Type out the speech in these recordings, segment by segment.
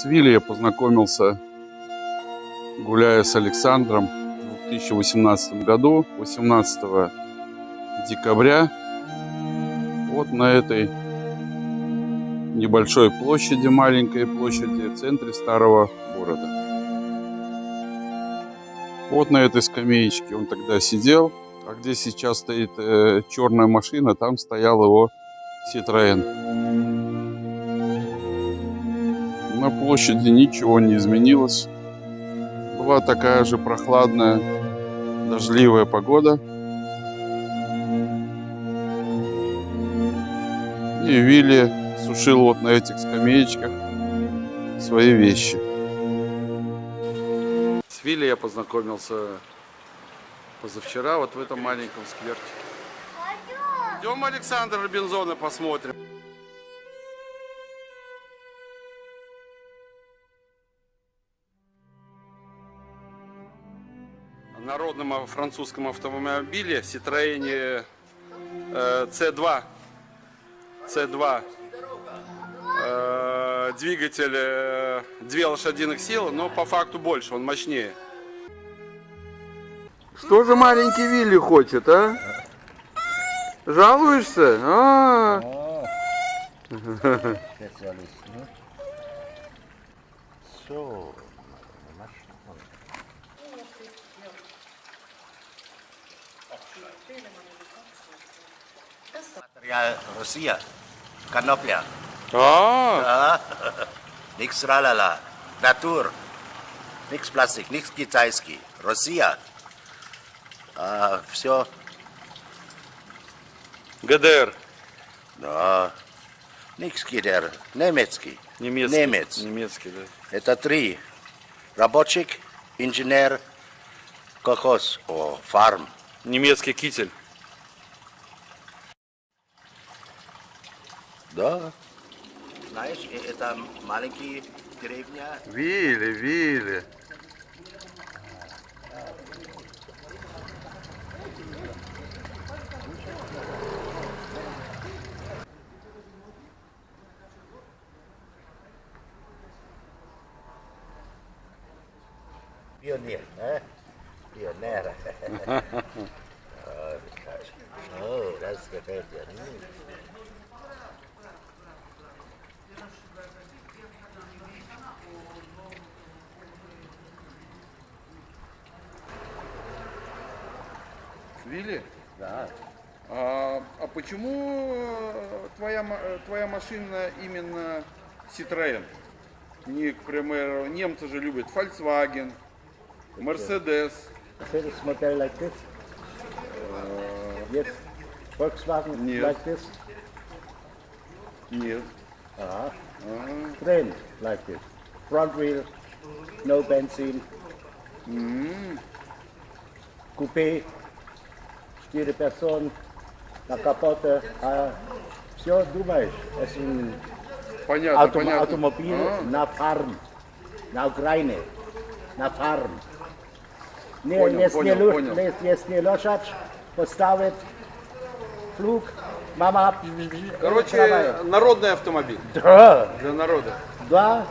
С Вилли я познакомился, гуляя с Александром в 2018 году, 18 декабря, вот на этой небольшой площади, маленькой площади в центре старого города. Вот на этой скамеечке он тогда сидел, а где сейчас стоит черная машина, там стоял его Citroën. На площади ничего не изменилось. Была такая же прохладная, дождливая погода. И Вилли сушил вот на этих скамеечках свои вещи. С Вилли я познакомился позавчера вот в этом маленьком скверчике. Идем, Александр, Робинзона посмотрим. Народном французском автомобиле Citroën C2. Двигатель 2 лошадиных силы, но по факту больше, он мощнее. Что же маленький Вилли хочет, а? Жалуешься? Материал Россия, конопля. Никс ралала, натур, никс пластик, никс китайский, Россия. Все. ГДР. Да. Никс ГДР, немецкий. Немецкий, да. Это 3. Рабочий, инженер, колхоз, фарм. Немецкий китель. Да. Знаешь, это маленькие деревня. Вилли. Пионер, Пионер. Oh, that's the bad one. Вилли? Да. А почему твоя машина именно Citroën? Не, к примеру, немцы же любят Volkswagen, Mercedes. Mercedes model like this? Yes. Volkswagen Нет. like this? Нет. Train like this. Front wheel, no benzene. Coupé, 4 персон, на капоте. Все думаешь, это Понятно. автомобиль на фарм, на Украине, на фарм. Если лошадь поставит флуг, мама... Короче, народный автомобиль. Да. Для народа. Два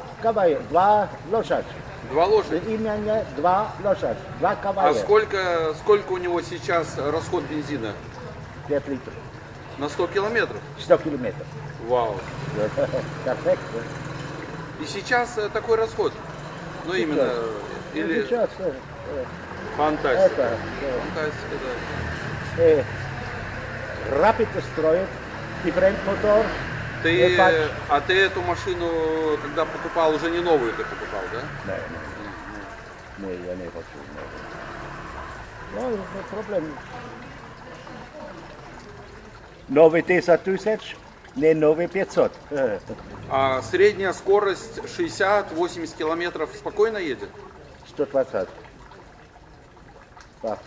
лошадь. 2 лошади. Именно 2 лошадь. 2 А кавалера. сколько у него сейчас расход бензина? 5 литров. На 100 километров? 100 километров. Вау. Перфектно. И сейчас такой расход? Ну именно, или... Сейчас, Фантастика. это, Фантастика, да. Rapid строит, different мотор. А ты эту машину, когда покупал, уже не новую ты покупал, да? Не, я не хочу. Ну, проблем. Новый 10 тысяч, не новый 500. А средняя скорость 60-80 километров спокойно едет? 120. Так,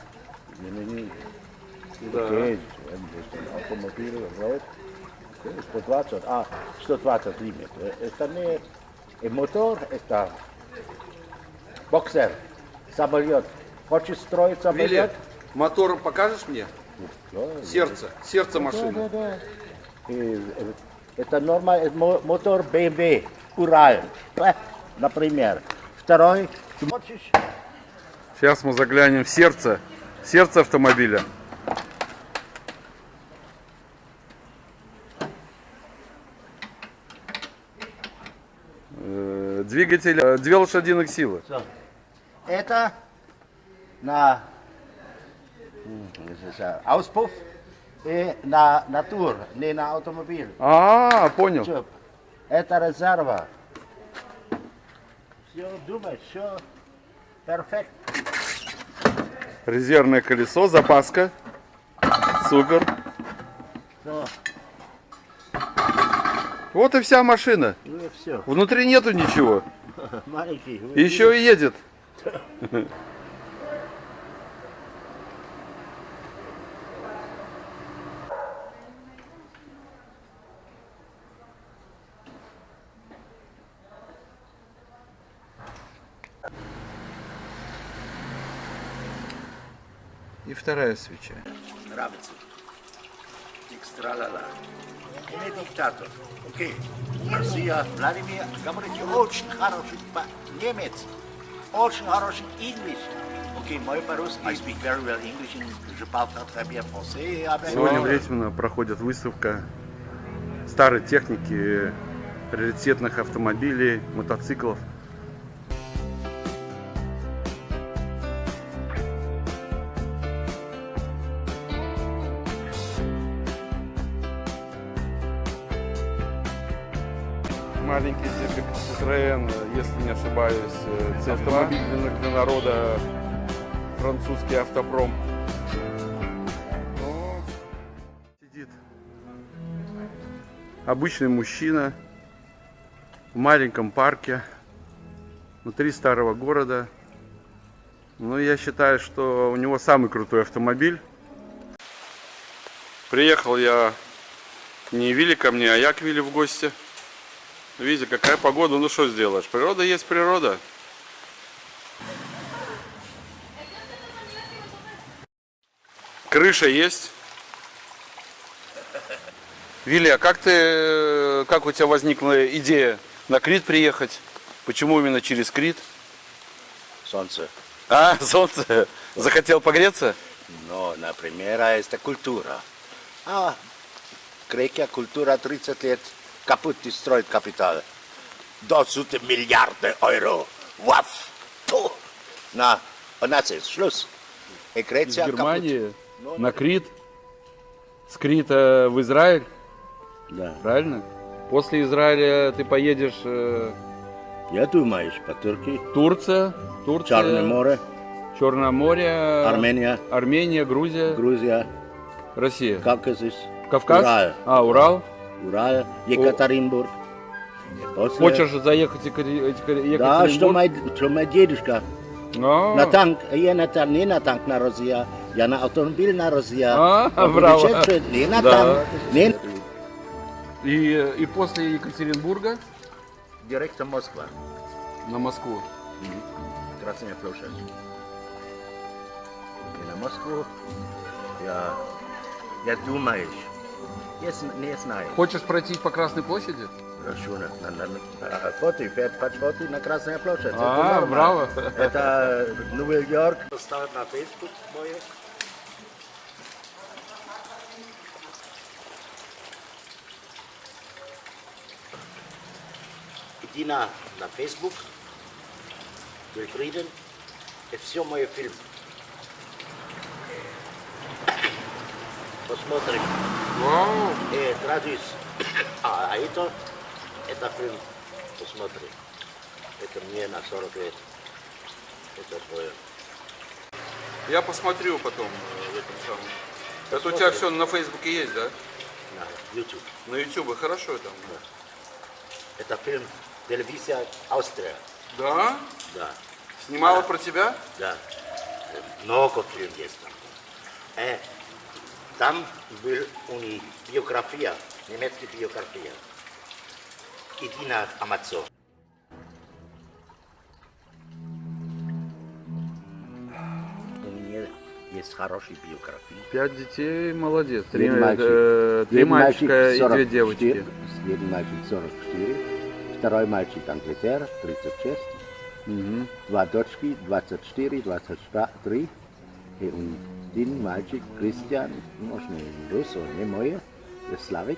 Да. Автомобиль, road, 120, 120 лимит. Это не мотор, это боксер, самолет. Хочешь строить самолет? Вилли, мотор покажешь мне? Да, Сердце машины. да. Это нормальный мотор BMW, Урал. например. Второй, ты хочешь? Сейчас мы заглянем в сердце автомобиля. Двигатель 2 лошадиных силы. Это на Auspuff и на натур, не на автомобиль. А, понял. Всё. Это резерва. Все, думай, все перфект. Резервное колесо, запаска. Супер. Все, Вот и вся машина. ну и все. Внутри нету ничего. Маленький. Еще и едет. И вторая свеча. Нравится. Икстралала. Не диктатор. Окей. Россия, Владимир, говорите очень хороший немец. Очень хороший English. Окей, мой по-русски. I speak very well English and je parle très bien français. Сегодня в Ресьмино проходит выставка старой техники, раритетных автомобилей, мотоциклов. Маленький Citroën, если не ошибаюсь, автомобиль для народа, французский автопром. Сидит обычный мужчина в маленьком парке внутри старого города. Но я считаю, что у него самый крутой автомобиль. Приехал я не Вилли ко мне, а я к Вилли в гости. Видите, какая погода, ну что сделаешь? Природа есть природа. Крыша есть. Вилли, а как у тебя возникла идея на Крит приехать? Почему именно через Крит? Солнце. А, солнце. Захотел погреться? Но, например, это культура. А Грекия культура 30 лет. Капут и строит капитал. До сути миллиарды евро. Ваф! Ту! На, наций, шлюз. И Из Греция Германии на Крит. С Крита в Израиль, капут. Да. правильно? После Израиля ты поедешь Я думаю, по Турции. Турция, Черное море, Черное море, Армения, Армения, Грузия, Грузия, Россия. Кавказис, Кавказ? Урал. Урал. Урал, Екатеринбург. И после- Хочешь заехать в Да, Екатеринбург? что мой дедушка. А, На танк, я не на танк на Россия, я на автомобиль на Россия. браво. Не на Да. танк, не... И после Екатеринбурга Директ в Москва, на Москву. Красная площадь. И на Москву я думаю, я не знаю. Хочешь пройти по Красной площади? Хорошо, фото, фото на Красной площади. Это А, нормально. браво. Это Нью-Йорк. Ставят на Facebook мое. Иди на Facebook, Wilfrieden, и все мои фильмы. Посмотрим. Вау. И традиция. А это фильм, посмотри. Это мне на 40 лет. Это твое. Я посмотрю потом в этом самом. Это у тебя все на Фейсбуке есть, да? На YouTube. На Ютубе хорошо там. Это фильм телевизия Австрия. Да? Да, Снимала про тебя? да. Много фильмов есть там. Там был у них биография, немецкая биография. Иди на Amazon. У меня есть хорошие биографии. 5 детей, молодец. Один Три мальчик мальчика и 2 44, девочки. Один мальчик 44, второй мальчик Англитер, 36, два дочки, 24, 23, и один мальчик Кристиан, может не рус, не мой, Славик.